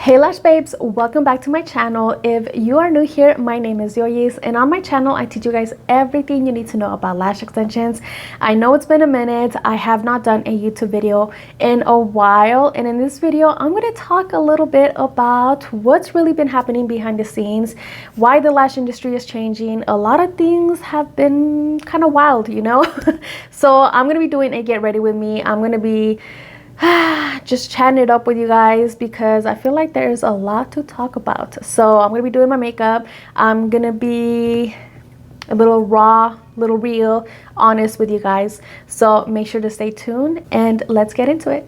Hey Lash Babes, welcome back to my channel. If you are new here, my name is Yoyis, and on my channel I teach you guys everything you need to know about lash extensions. I know it's been a minute. I have not done a YouTube video in a while, and in this video I'm going to talk a little bit about what's really been happening behind the scenes, why the lash industry is changing. A lot of things have been kind of wild, you know. So I'm going to be doing a get ready with me. I'm going to be just chatting it up with you guys because I feel like there's a lot to talk about. So I'm gonna be doing my makeup. I'm gonna be a little raw, little real, honest with you guys. So make sure to stay tuned and let's get into it.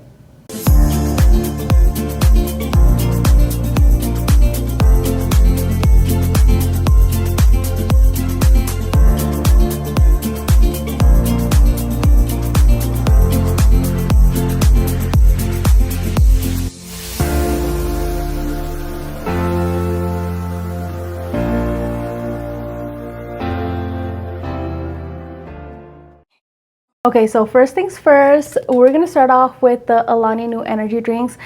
Okay, so first things first, we're gonna start off with the Alani Nu energy drinks.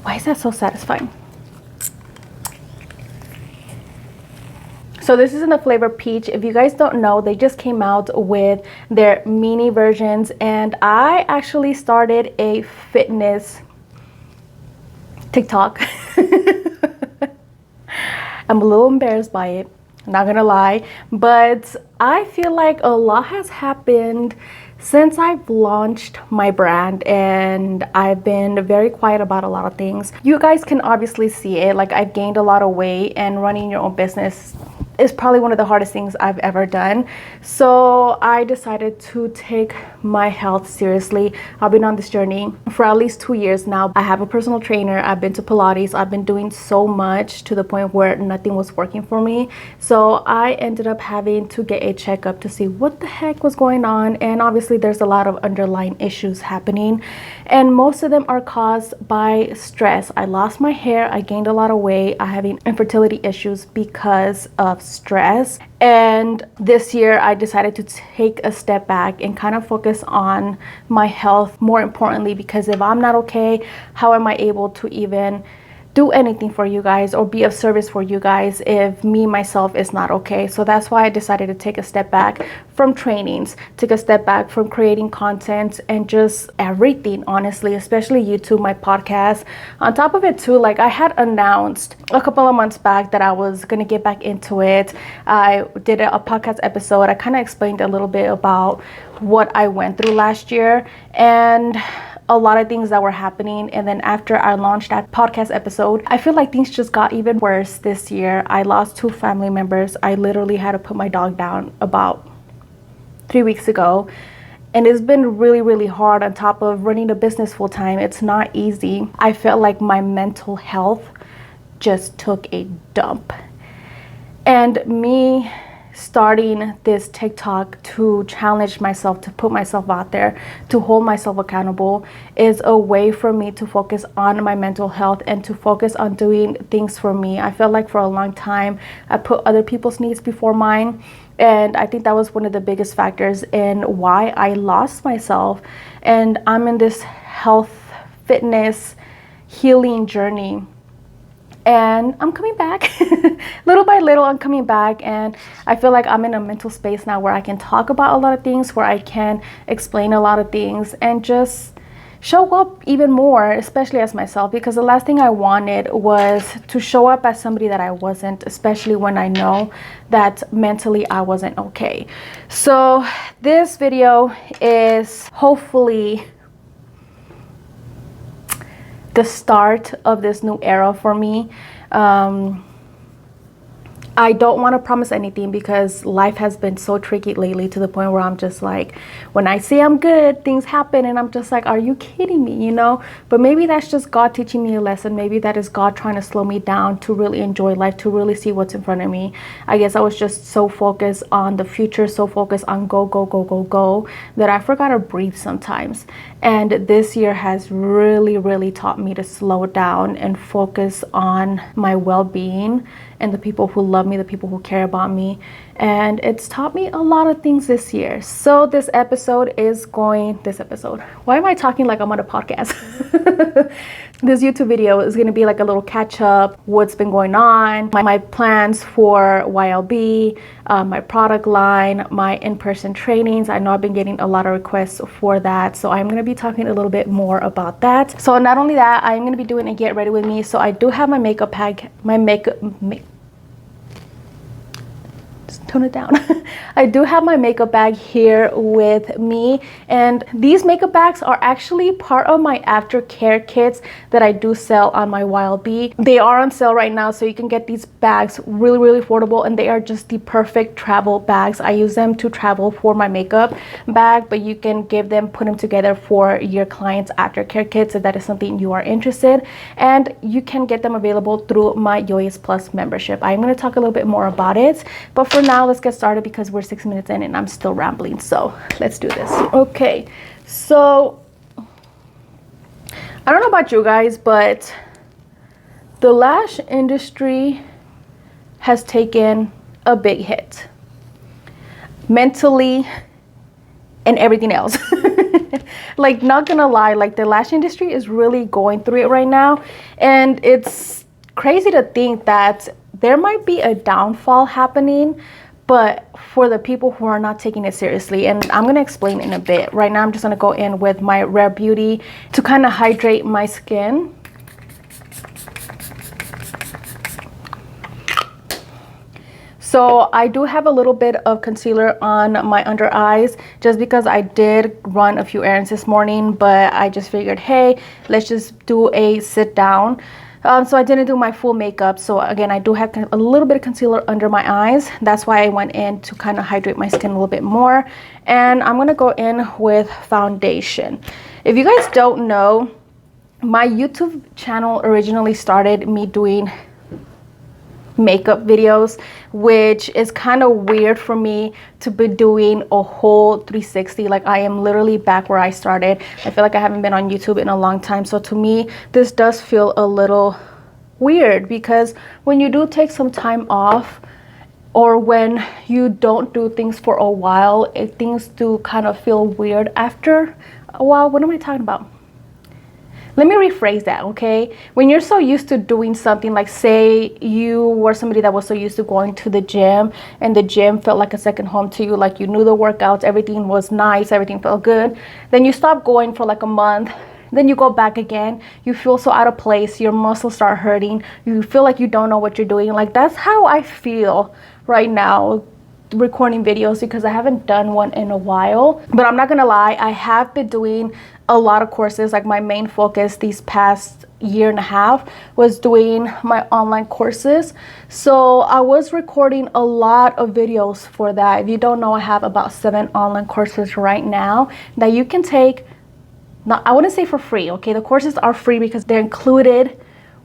Why is that so satisfying? So this is in the flavor peach. If you guys don't know, they just came out with their mini versions, and I actually started a fitness TikTok. I'm a little embarrassed by it, I'm not gonna lie, but I feel like a lot has happened since I've launched my brand, and I've been very quiet about a lot of things. You guys can obviously see it, like I've gained a lot of weight, and running your own business is probably one of the hardest things I've ever done. So I decided to take my health seriously. I've been on this journey for at least 2 years now. I have a personal trainer. I've been to Pilates. I've been doing so much to the point where nothing was working for me. So I ended up having to get a checkup to see what the heck was going on. And obviously there's a lot of underlying issues happening, and most of them are caused by stress. I lost my hair. I gained a lot of weight. I'm having infertility issues because of stress. And this year I decided to take a step back and kind of focus on my health more importantly, because if I'm not okay, how am I able to even do anything for you guys or be of service for you guys if me myself is not okay? So that's why I decided to take a step back from trainings, take a step back from creating content and just everything, honestly, especially YouTube, my podcast. On top of it too, like I had announced a couple of months back that I was gonna get back into it. I did a podcast episode. I kind of explained a little bit about what I went through last year and a lot of things that were happening. And then after I launched that podcast episode, I feel like things just got even worse this year. I lost 2 family members. I literally had to put my dog down about 3 weeks ago. And it's been really hard on top of running a business full time. It's not easy. I felt like my mental health just took a dump. And me starting this TikTok to challenge myself, to put myself out there, to hold myself accountable is a way for me to focus on my mental health and to focus on doing things for me. I felt like for a long time I put other people's needs before mine, and I think that was one of the biggest factors in why I lost myself. And I'm in this health, fitness, healing journey, and I'm coming back. Little by little I'm coming back, and I feel like I'm in a mental space now where I can talk about a lot of things, where I can explain a lot of things and just show up even more, especially as myself, because the last thing I wanted was to show up as somebody that I wasn't, especially when I know that mentally I wasn't okay. So this video is hopefully the start of this new era for me. I don't want to promise anything because life has been so tricky lately, to the point where I'm just like, when I say I'm good, things happen and I'm just like, are you kidding me, you know? But maybe that's just God teaching me a lesson. Maybe that is God trying to slow me down to really enjoy life, to really see what's in front of me. I guess I was just so focused on the future, so focused on go, that I forgot to breathe sometimes. And this year has really taught me to slow down and focus on my well-being and the people who love me, the people who care about me, and it's taught me a lot of things this year. So this episode, why am I talking like I'm on a podcast? This YouTube video is going to be like a little catch up, what's been going on, my plans for YLB, my product line, my in-person trainings. I know I've been getting a lot of requests for that, so I'm going to be talking a little bit more about that. So not only that, I'm going to be doing a get ready with me. So I do have my makeup bag, tone it down. I do have my makeup bag here with me, and these makeup bags are actually part of my aftercare kits that I do sell on my YLB. They are on sale right now, so you can get these bags really affordable, and they are just the perfect travel bags. I use them to travel for my makeup bag, but you can put them together for your clients' aftercare kits if that is something you are interested, and you can get them available through my Yoyas Plus membership. I'm going to talk a little bit more about it, but for now, let's get started because we're 6 minutes in and I'm still rambling. So let's do this. Okay, so I don't know about you guys, but the lash industry has taken a big hit mentally and everything else. Like, not gonna lie, like the lash industry is really going through it right now, and it's crazy to think that there might be a downfall happening, but for the people who are not taking it seriously. And I'm going to explain in a bit. Right now, I'm just going to go in with my Rare Beauty to kind of hydrate my skin. So I do have a little bit of concealer on my under eyes just because I did run a few errands this morning, but I just figured, hey, let's just do a sit down. So I didn't do my full makeup. So again, I do have a little bit of concealer under my eyes. That's why I went in to kind of hydrate my skin a little bit more. And I'm going to go in with foundation. If you guys don't know, my YouTube channel originally started me doing makeup videos, which is kind of weird for me to be doing a whole 360. Like, I am literally back where I started. I feel like I haven't been on YouTube in a long time, so to me this does feel a little weird, because when you do take some time off, or when you don't do things for a while, things do kind of feel weird after a while. What am I talking about? Let me rephrase that, okay? When you're so used to doing something, like say you were somebody that was so used to going to the gym, and the gym felt like a second home to you, like you knew the workouts, everything was nice, everything felt good. Then you stop going for like a month, then you go back again, you feel so out of place, your muscles start hurting, you feel like you don't know what you're doing. Like, that's how I feel right now recording videos, because I haven't done one in a while. But I'm not gonna lie, I have been doing a lot of courses. Like, my main focus these past year and a half was doing my online courses, so I was recording a lot of videos for that. If you don't know, I have about 7 online courses right now that you can take, not, I wouldn't say for free, okay? The courses are free because they're included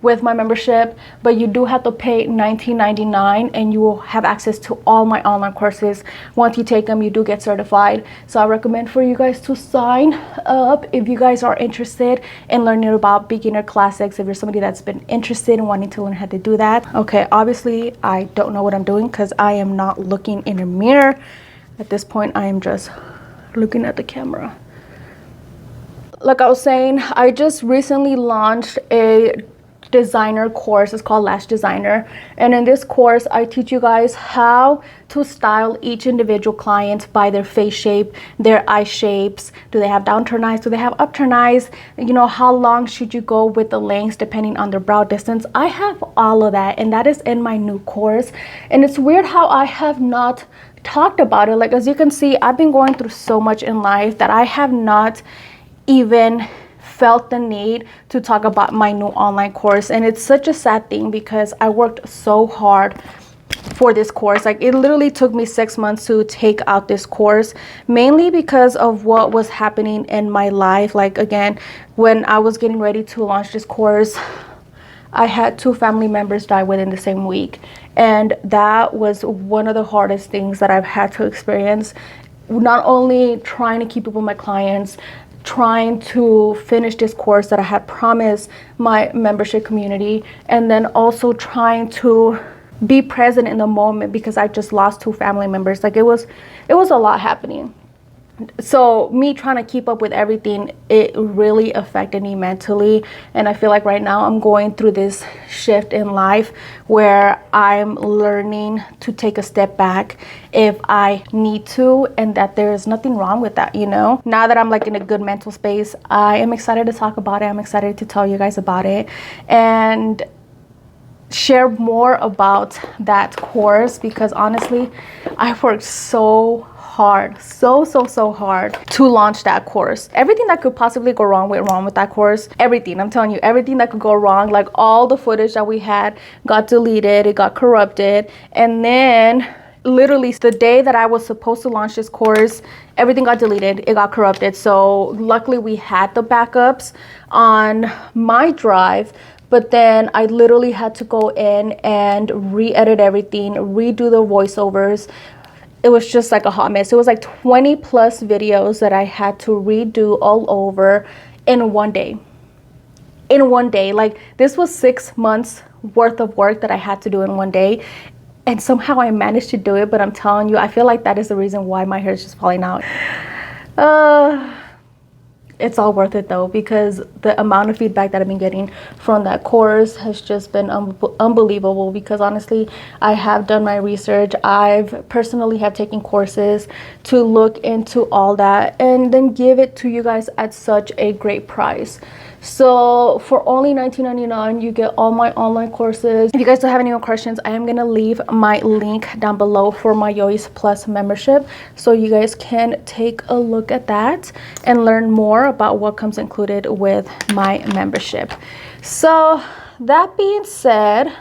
with my membership, but you do have to pay $19.99 and you will have access to all my online courses. Once you take them, you do get certified. So I recommend for you guys to sign up if you guys are interested in learning about beginner classics, if you're somebody that's been interested in wanting to learn how to do that. Okay, obviously I don't know what I'm doing because I am not looking in a mirror. At this point, I am just looking at the camera. Like I was saying, I just recently launched a designer course. It's called Lash Designer, and in this course I teach you guys how to style each individual client by their face shape, their eye shapes. Do they have downturn eyes? Do they have upturn eyes? You know, how long should you go with the lengths depending on their brow distance? I have all of that, and that is in my new course. And it's weird how I have not talked about it. Like, as you can see, I've been going through so much in life that I have not even felt the need to talk about my new online course. And it's such a sad thing because I worked so hard for this course. Like, it literally took me 6 months to take out this course, mainly because of what was happening in my life. Like, again, when I was getting ready to launch this course, I had 2 family members die within the same week, and that was one of the hardest things that I've had to experience. Not only trying to keep up with my clients, trying to finish this course that I had promised my membership community, and then also trying to be present in the moment because I just lost 2 family members. Like it was a lot happening. So me trying to keep up with everything, it really affected me mentally. And I feel like right now I'm going through this shift in life where I'm learning to take a step back if I need to, and that there is nothing wrong with that, you know. Now that I'm like in a good mental space, I am excited to talk about it. I'm excited to tell you guys about it and share more about that course, because honestly I worked so hard, so hard to launch that course. Everything that could possibly go wrong went wrong with that course. Everything, I'm telling you, everything that could go wrong. Like all the footage that we had got deleted, it got corrupted, and then literally the day that I was supposed to launch this course, everything got deleted, it got corrupted. So luckily we had the backups on my drive, but then I literally had to go in and re-edit everything, redo the voiceovers. It was just like a hot mess. It was like 20 plus videos that I had to redo all over in one day. In one day. Like this was 6 months worth of work that I had to do in one day. And somehow I managed to do it, but I'm telling you, I feel like that is the reason why my hair is just falling out. It's all worth it though, because the amount of feedback that I've been getting from that course has just been unbelievable. Because honestly, I have done my research. I've personally have taken courses to look into all that and then give it to you guys at such a great price. So for only $19.99, you get all my online courses. If you guys don't have any more questions, I am gonna leave my link down below for my Yois Plus membership, so you guys can take a look at that and learn more about what comes included with my membership. So that being said,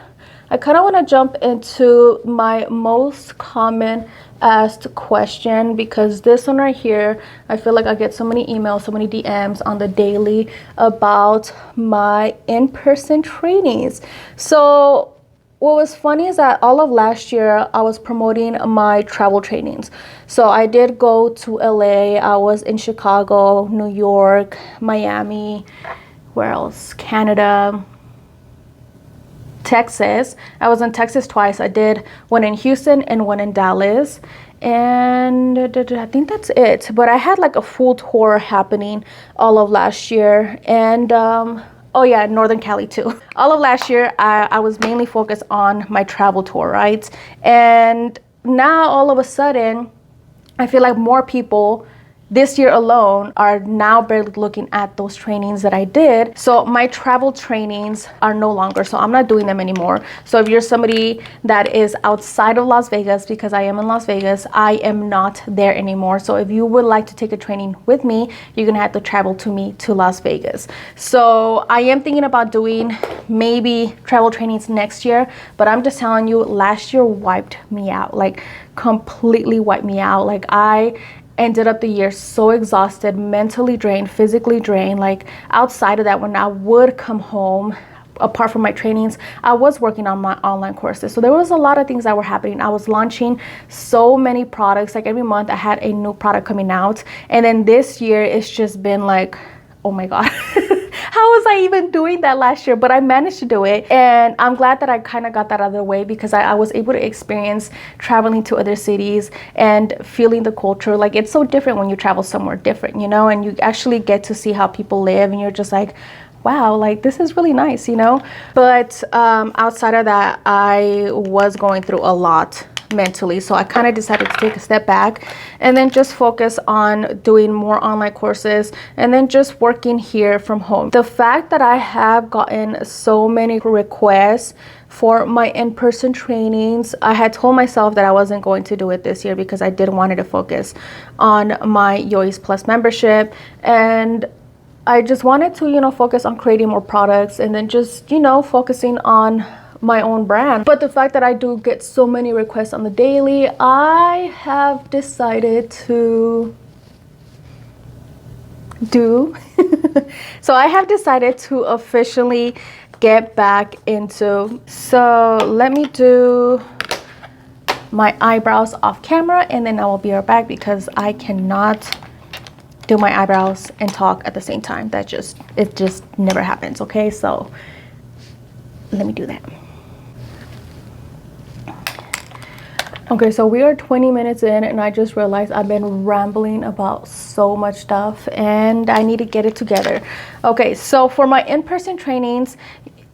I kind of want to jump into my most common asked question, because this one right here, I feel like I get so many emails, so many DMs on the daily about my in-person trainings. So what was funny is that all of last year I was promoting my travel trainings. So I did go to LA, I was in Chicago, New York, Miami, where else? Canada, Texas. I was in Texas twice. I did one in Houston and one in Dallas, and I think that's it. But I had like a full tour happening all of last year, and oh yeah, Northern Cali too. All of last year I was mainly focused on my travel tour, right? And now all of a sudden I feel like more people this year alone are now barely looking at those trainings that I did. So my travel trainings are no longer, so I'm not doing them anymore. So if you're somebody that is outside of Las Vegas, because I am in Las Vegas, I am not there anymore. So if you would like to take a training with me, you're gonna have to travel to me to Las Vegas. So I am thinking about doing maybe travel trainings next year, but I'm just telling you, last year wiped me out, like completely wiped me out. Like I ended up the year so exhausted, mentally drained, physically drained. Like outside of that, when I would come home, apart from my trainings, I was working on my online courses. So there was a lot of things that were happening. I was launching so many products. Like every month I had a new product coming out. And then this year it's just been like, oh my God. How was I even doing that last year? But I managed to do it. And I'm glad that I kind of got that out of the way, because I was able to experience traveling to other cities and feeling the culture. Like it's so different when you travel somewhere different, you know, and you actually get to see how people live, and you're just like, wow, like this is really nice, you know. But outside of that, I was going through a lot mentally. So I kind of decided to take a step back and then just focus on doing more online courses and then just working here from home. The fact that I have gotten so many requests for my in-person trainings, I had told myself that I wasn't going to do it this year because I did wanted to focus on my Yois Plus membership, and I just wanted to, you know, focus on creating more products and then just, you know, focusing on my own brand. But the fact that I do get so many requests on the daily, I have decided to do so I have decided to officially get back into, so let me do my eyebrows off camera and then I will be right back, because I cannot do my eyebrows and talk at the same time. It just never happens. Okay, so let me do that. Okay, so we are 20 minutes in and I just realized I've been rambling about so much stuff and I need to get it together. Okay, so for my in-person trainings,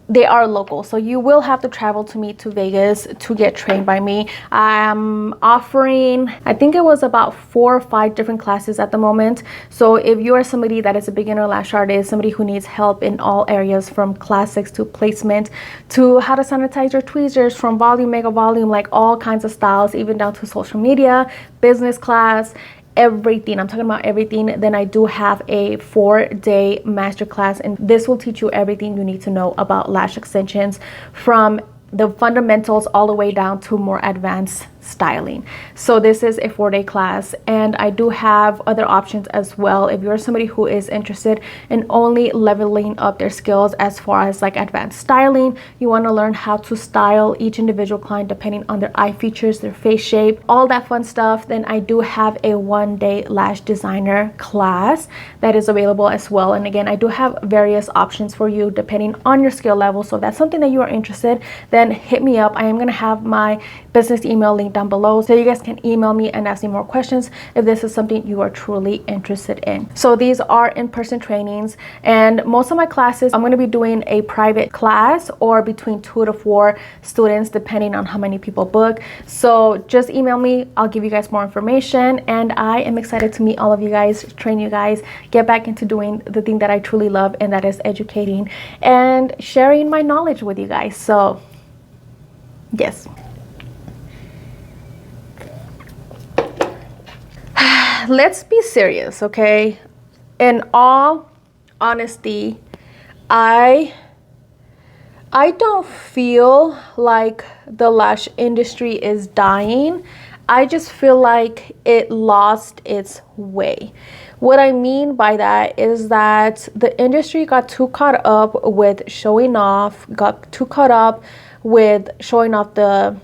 they are local, so you will have to travel to me to Vegas to get trained by me. I'm offering, I think it was about 4 or 5 different classes at the moment. So if you are somebody that is a beginner lash artist, somebody who needs help in all areas from classics to placement to how to sanitize your tweezers, from volume, mega volume, like all kinds of styles, even down to social media, business class, everything, I'm talking about everything, then I do have a 4-day masterclass, and this will teach you everything you need to know about lash extensions, from the fundamentals all the way down to more advanced styling. So this is a 4-day class, and I do have other options as well. If you're somebody who is interested in only leveling up their skills as far as like advanced styling, you want to learn how to style each individual client depending on their eye features, their face shape, all that fun stuff, then I do have a 1-day lash designer class that is available as well. And again, I do have various options for you depending on your skill level. So if that's something that you are interested, then hit me up. I am going to have my business email link down below so you guys can email me and ask me more questions if this is something you are truly interested in. So these are in-person trainings, and most of my classes I'm going to be doing a private class or between 2 to 4 students depending on how many people book. So just email me, I'll give you guys more information, and I am excited to meet all of you guys, train you guys, get back into doing the thing that I truly love, and that is educating and sharing my knowledge with you guys. So yes. Let's be serious, okay? In all honesty, I don't feel like the lash industry is dying. I just feel like it lost its way. What I mean by that is that the industry got too caught up with showing off, got too caught up with showing off the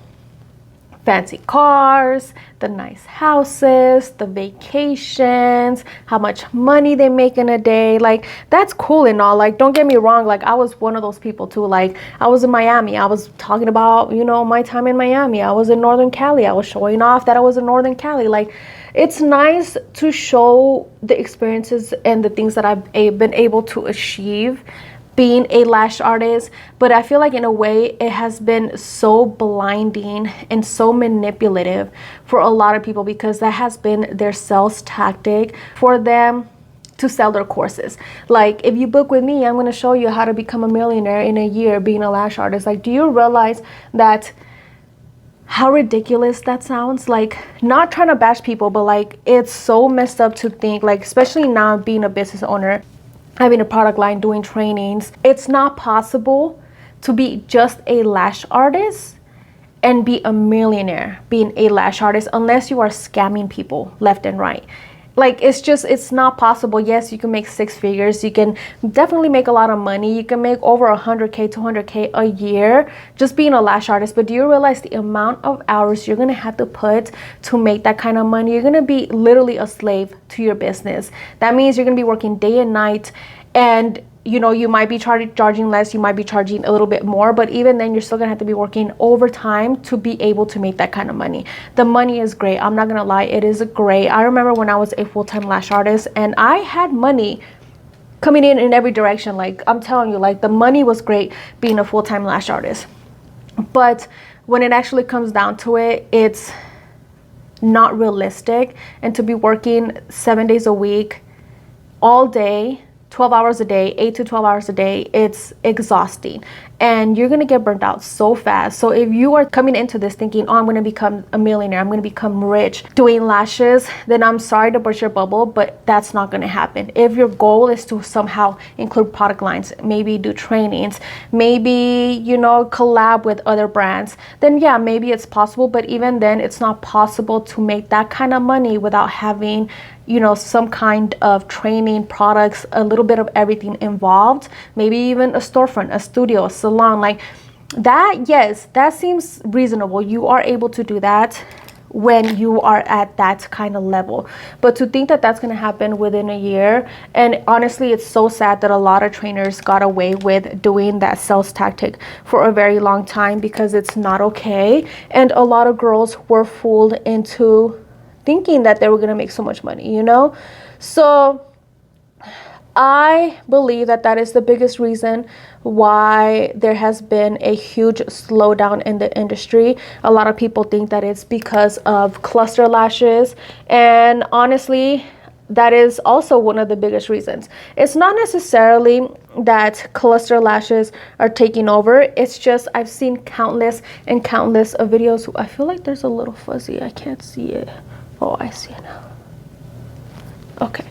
fancy cars, the nice houses, the vacations, how much money they make in a day. Like, that's cool and all. Like, don't get me wrong. Like, I was one of those people too. Like, I was in Miami. I was talking about, you know, my time in Miami. I was in Northern Cali. I was showing off that I was in Northern Cali. Like, it's nice to show the experiences and the things that I've been able to achieve being a lash artist, but I feel like in a way it has been so blinding and so manipulative for a lot of people, because that has been their sales tactic for them to sell their courses. Like, if you book with me, I'm going to show you how to become a millionaire in a year being a lash artist. Like, do you realize that how ridiculous that sounds? Like, not trying to bash people, but like, it's so messed up to think, like, especially now being a business owner, having a product line, doing trainings, it's not possible to be just a lash artist and be a millionaire being a lash artist unless you are scamming people left and right. Like, it's not possible. Yes, you can make 6 figures. You can definitely make a lot of money. You can make over 100K, 200K a year just being a lash artist. But do you realize the amount of hours you're going to have to put to make that kind of money? You're going to be literally a slave to your business. That means you're going to be working day and night, and you know, you might be charging less, you might be charging a little bit more, but even then you're still gonna have to be working overtime to be able to make that kind of money. The money is great, I'm not gonna lie, it is great. I remember when I was a full-time lash artist and I had money coming in every direction. Like, I'm telling you, like, the money was great being a full-time lash artist. But when it actually comes down to it, it's not realistic. And to be working 7 days a week, all day, 12 hours a day, 8 to 12 hours a day, it's exhausting and you're gonna get burnt out so fast. So if you are coming into this thinking, oh, I'm gonna become a millionaire, I'm gonna become rich doing lashes, then I'm sorry to burst your bubble, but that's not gonna happen. If your goal is to somehow include product lines, maybe do trainings, maybe, you know, collab with other brands, then yeah, maybe it's possible. But even then, it's not possible to make that kind of money without having, you know, some kind of training, products, a little bit of everything involved, maybe even a storefront, a studio, a salon. Like that, yes, that seems reasonable. You are able to do that. when you are at that kind of level. But to think that that's going to happen within a year, and honestly, it's so sad that a lot of trainers got away with doing that sales tactic for a very long time, because it's not okay. And a lot of girls were fooled into thinking that they were going to make so much money, you know? So I believe that that is the biggest reason why there has been a huge slowdown in the industry. A lot of people think that it's because of cluster lashes, and honestly, that is also one of the biggest reasons. It's not necessarily that cluster lashes are taking over. It's just I've seen countless and countless of videos. I feel like there's a little fuzzy. I can't see it. Oh, I see it now. Okay.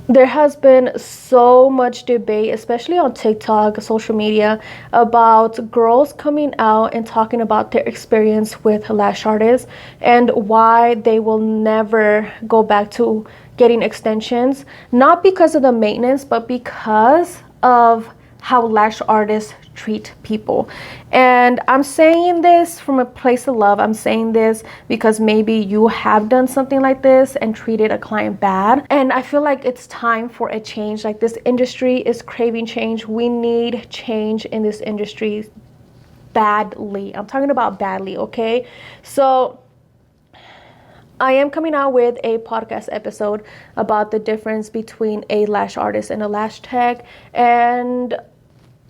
There has been so much debate, especially on TikTok, social media, about girls coming out and talking about their experience with lash artists and why they will never go back to getting extensions. Not because of the maintenance, but because of how lash artists treat people. And I'm saying this from a place of love. I'm saying this because maybe you have done something like this and treated a client bad. And I feel like it's time for a change. Like, this industry is craving change. We need change in this industry badly. I'm talking about badly, okay? So I am coming out with a podcast episode about the difference between a lash artist and a lash tech, and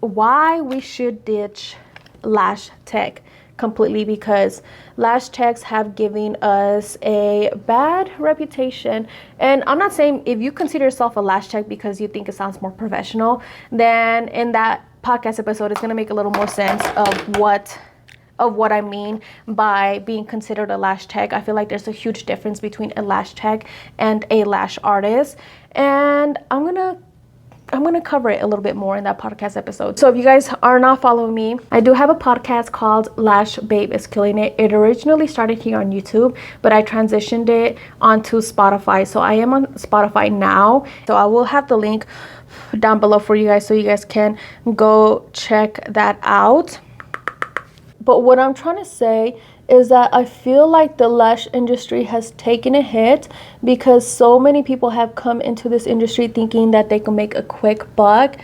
why we should ditch lash tech completely, because lash techs have given us a bad reputation. And I'm not saying if you consider yourself a lash tech because you think it sounds more professional, then in that podcast episode it's going to make a little more sense of what I mean by being considered a lash tech. I feel like there's a huge difference between a lash tech and a lash artist, and I'm gonna cover it a little bit more in that podcast episode. So if you guys are not following me, I do have a podcast called Lash Babe is Killing It. It originally started here on YouTube, but I transitioned it onto Spotify. So I am on Spotify now. So I will have the link down below for you guys so you guys can go check that out. But what I'm trying to say is that I feel like the lash industry has taken a hit because so many people have come into this industry thinking that they can make a quick buck,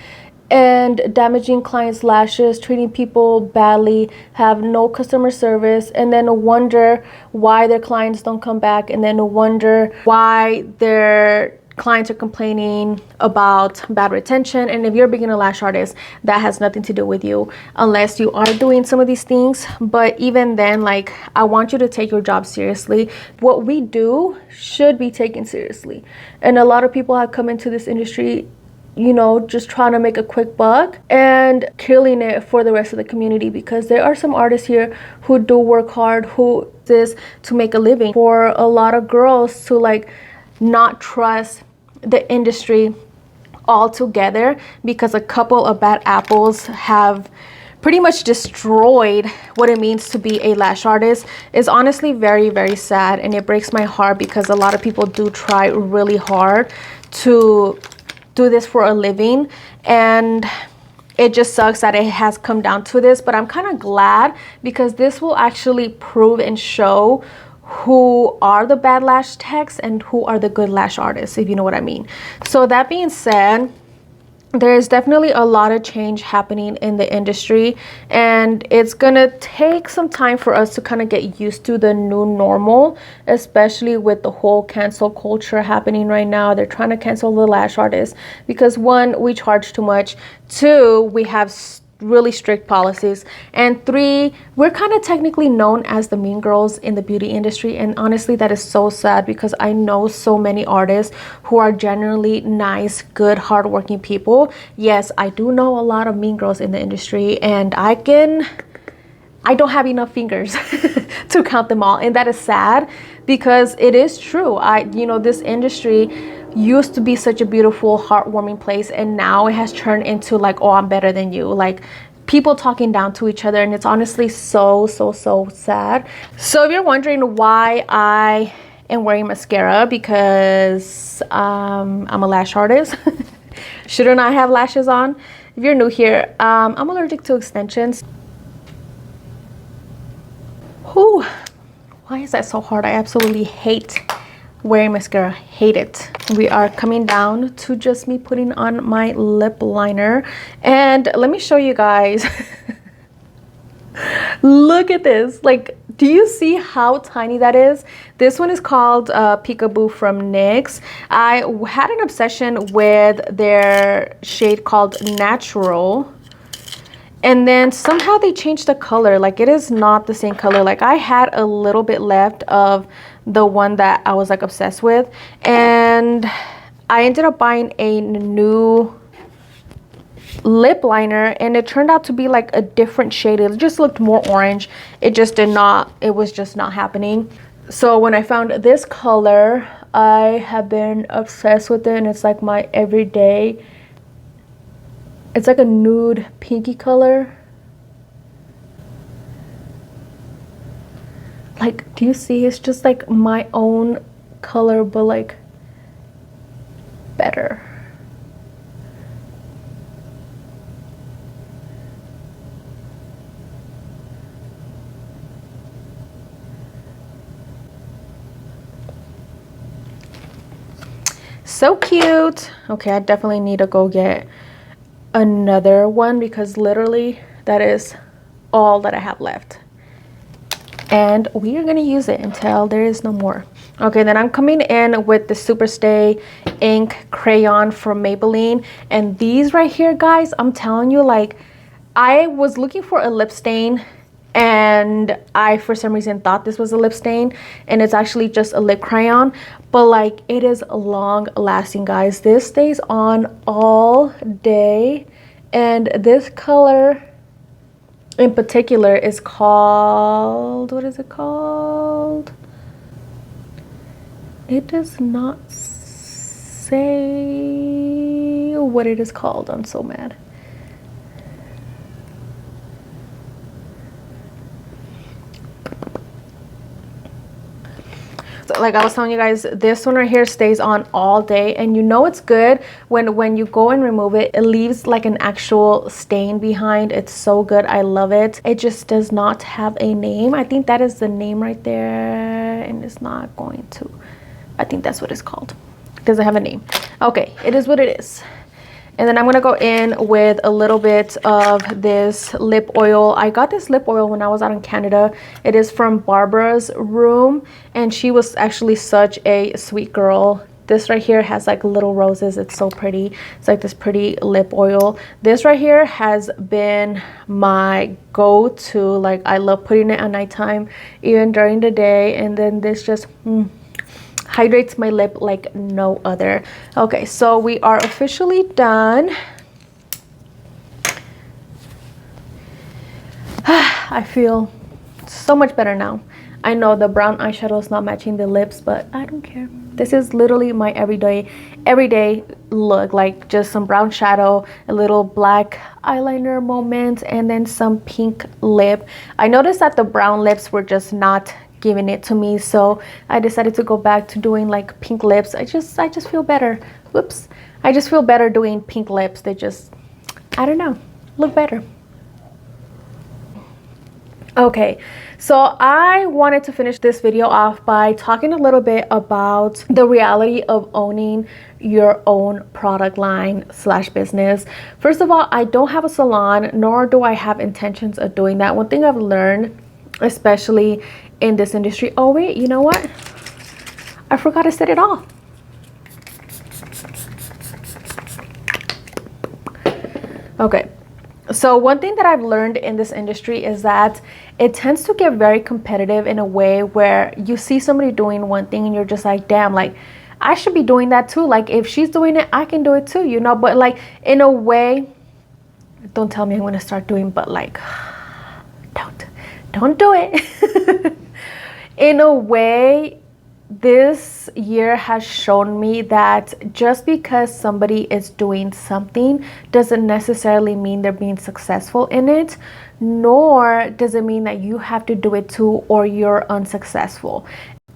and damaging clients' lashes, treating people badly, have no customer service, and then wonder why their clients don't come back, and then wonder why their clients are complaining about bad retention. And if you're a beginner lash artist, that has nothing to do with you unless you are doing some of these things. But even then, like, I want you to take your job seriously. What we do should be taken seriously. And a lot of people have come into this industry, you know, just trying to make a quick buck and killing it for the rest of the community, because there are some artists here who do work hard, who this to make a living. For a lot of girls to like not trust the industry altogether because a couple of bad apples have pretty much destroyed what it means to be a lash artist is honestly very, very sad. And it breaks my heart because a lot of people do try really hard to do this for a living, and it just sucks that it has come down to this. But I'm kind of glad, because this will actually prove and show who are the bad lash techs and who are the good lash artists, if you know what I mean. So that being said, there is definitely a lot of change happening in the industry, and it's gonna take some time for us to kind of get used to the new normal, especially with the whole cancel culture happening right now. They're trying to cancel the lash artists because, one, we charge too much, two, we have really strict policies, and three, we're kind of technically known as the mean girls in the beauty industry. And honestly, that is so sad, because I know so many artists who are generally nice, good, hardworking people. Yes, I do know a lot of mean girls in the industry, and I don't have enough fingers to count them all, and that is sad, because it is true. This industry used to be such a beautiful, heartwarming place, and now it has turned into like, oh, I'm better than you, like people talking down to each other, and it's honestly so sad. So if you're wondering why I am wearing mascara, because I'm a lash artist. Shouldn't I have lashes on? If you're new here, I'm allergic to extensions. Whew. Why is that so hard? I absolutely hate wearing mascara. Hate it. We are coming down to just me putting on my lip liner. And let me show you guys. Look at this. Like, do you see how tiny that is? This one is called Peekaboo from NYX. I had an obsession with their shade called Natural. And then somehow they changed the color. Like, it is not the same color. Like, I had a little bit left of the one that I was like obsessed with. And I ended up buying a new lip liner, and it turned out to be like a different shade. It just looked more orange. It just did not, it was just not happening. So when I found this color, I have been obsessed with it, and it's like my everyday. It's like a nude pinky color. Like, do you see? It's just like my own color, but like better. So cute. Okay, I definitely need to go get another one because literally that is all that I have left, and we are gonna use it until there is no more. Okay, then I'm coming in with the Superstay ink crayon from Maybelline, and these right here, guys, I'm telling you, like, I was looking for a lip stain, and I for some reason thought this was a lip stain, and it's actually just a lip crayon. But like, it is long lasting, guys. This stays on all day, and this color in particular is called, what is it called? It does not say what it is called. I'm so mad. Like I was telling you guys, this one right here stays on all day, and you know it's good when you go and remove it, it leaves like an actual stain behind. It's so good. I love it. It just does not have a name. I think that is the name right there, and it's not going to. I think that's what it's called. It doesn't have a name. Okay, it is what it is. And then I'm gonna go in with a little bit of this lip oil. I got this lip oil when I was out in Canada. It is from Barbara's Room, and she was actually such a sweet girl. This right here has like little roses. It's so pretty. It's like this pretty lip oil. This right here has been my go-to. Like, I love putting it at nighttime, even during the day. And then this just hydrates my lip like no other. Okay, so we are officially done. I feel so much better now. I know the brown eyeshadow is not matching the lips, but I don't care. This is literally my everyday look. Like, just some brown shadow, a little black eyeliner moment, and then some pink lip. I noticed that the brown lips were just not giving it to me, so I decided to go back to doing like pink lips. I just feel better. Whoops. I just feel better doing pink lips. They just, I don't know, look better. Okay, so I wanted to finish this video off by talking a little bit about the reality of owning your own product line / business. First of all, I don't have a salon, nor do I have intentions of doing that. One thing I've learned, especially in this industry, oh wait, you know what, I forgot to set it off. Okay, so one thing that I've learned in this industry is that it tends to get very competitive in a way where you see somebody doing one thing and you're just like, damn, like I should be doing that too. Like, if she's doing it, I can do it too, you know. But like, in a way, don't tell me I'm gonna start doing, but like, don't do it. In a way, this year has shown me that just because somebody is doing something doesn't necessarily mean they're being successful in it, nor does it mean that you have to do it too or you're unsuccessful.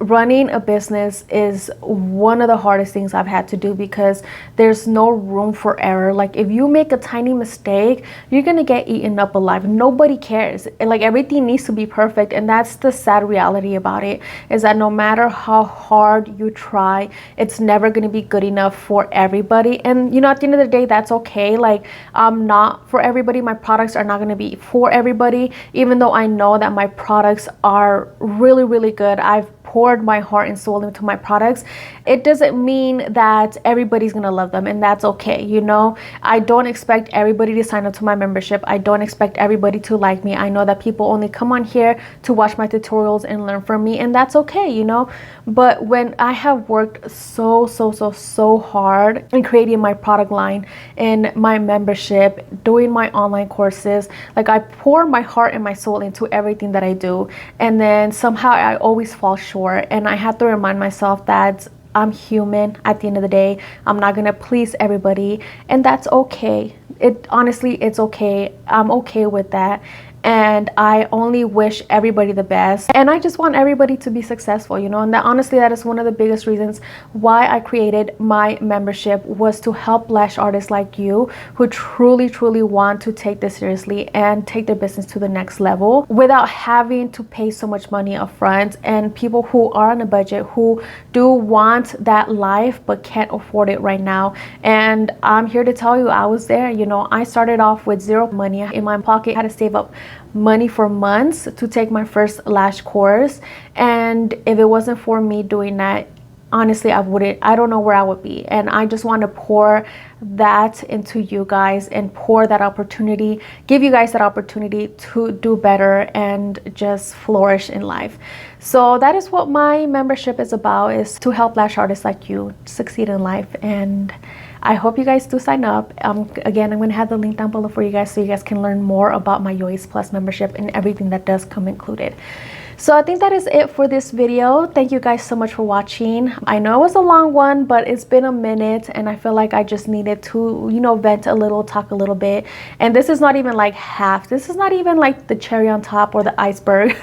running a business is one of the hardest things I've had to do because there's no room for error. Like if you make a tiny mistake, you're gonna get eaten up alive. Nobody cares. Like everything needs to be perfect, and that's the sad reality about it, is that no matter how hard you try, it's never gonna be good enough for everybody. And you know, at the end of the day, that's okay. Like I'm not for everybody. My products are not gonna be for everybody, even though I know that my products are really, really good. I've poured my heart and soul into my products. It doesn't mean that everybody's gonna love them, and that's okay. You know, I don't expect everybody to sign up to my membership. I don't expect everybody to like me. I know that people only come on here to watch my tutorials and learn from me, and that's okay, you know. But when I have worked so hard in creating my product line and my membership, doing my online courses, like I pour my heart and my soul into everything that I do, and then somehow I always fall short. And I have to remind myself that I'm human at the end of the day. I'm not gonna please everybody, and that's okay. Honestly, it's okay. I'm okay with that. And I only wish everybody the best, and I just want everybody to be successful, you know. And that, honestly, that is one of the biggest reasons why I created my membership, was to help lash artists like you who truly want to take this seriously and take their business to the next level without having to pay so much money up front, and people who are on a budget, who do want that life but can't afford it right now. And I'm here to tell you, I was there. You know, I started off with zero money in my pocket. I had to save up money for months to take my first lash course, and if it wasn't for me doing that, honestly, I don't know where I would be. And I just want to pour that into you guys and pour that opportunity, give you guys that opportunity to do better and just flourish in life. So that is what my membership is about, is to help lash artists like you succeed in life. And I hope you guys do sign up. Again, I'm going to have the link down below for you guys, so you guys can learn more about my Yoys Plus membership and everything that does come included. So I think that is it for this video. Thank you guys so much for watching. I know it was a long one, but it's been a minute, and I feel like I just needed to, you know, vent a little, talk a little bit. And this is not even like half. This is not even like the cherry on top or the iceberg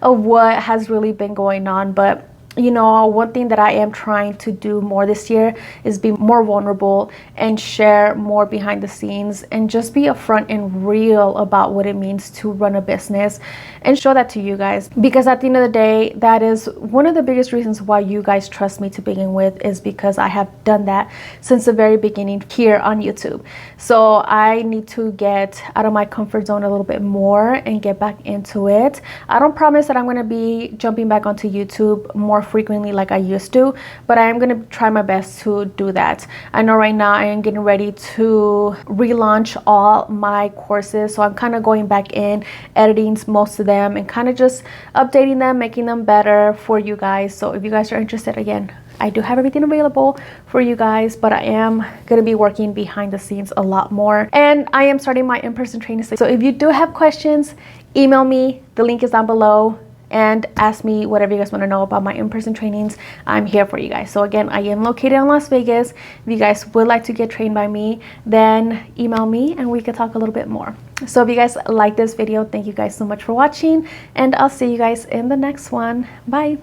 of what has really been going on. But you know, one thing that I am trying to do more this year is be more vulnerable and share more behind the scenes and just be upfront and real about what it means to run a business and show that to you guys. Because at the end of the day, that is one of the biggest reasons why you guys trust me to begin with, is because I have done that since the very beginning here on YouTube. So I need to get out of my comfort zone a little bit more and get back into it. I don't promise that I'm going to be jumping back onto YouTube more frequently like I used to, but I am going to try my best to do that. I know right now I am getting ready to relaunch all my courses, so I'm kind of going back in, editing most of them and kind of just updating them, making them better for you guys. So if you guys are interested, again, I do have everything available for you guys, but I am going to be working behind the scenes a lot more, and I am starting my in-person training. So if you do have questions, email me. The link is down below, and ask me whatever you guys want to know about my in-person trainings. I'm here for you guys. So again, I am located in Las Vegas. If you guys would like to get trained by me, then email me and we can talk a little bit more. So if you guys like this video, thank you guys so much for watching, and I'll see you guys in the next one. Bye.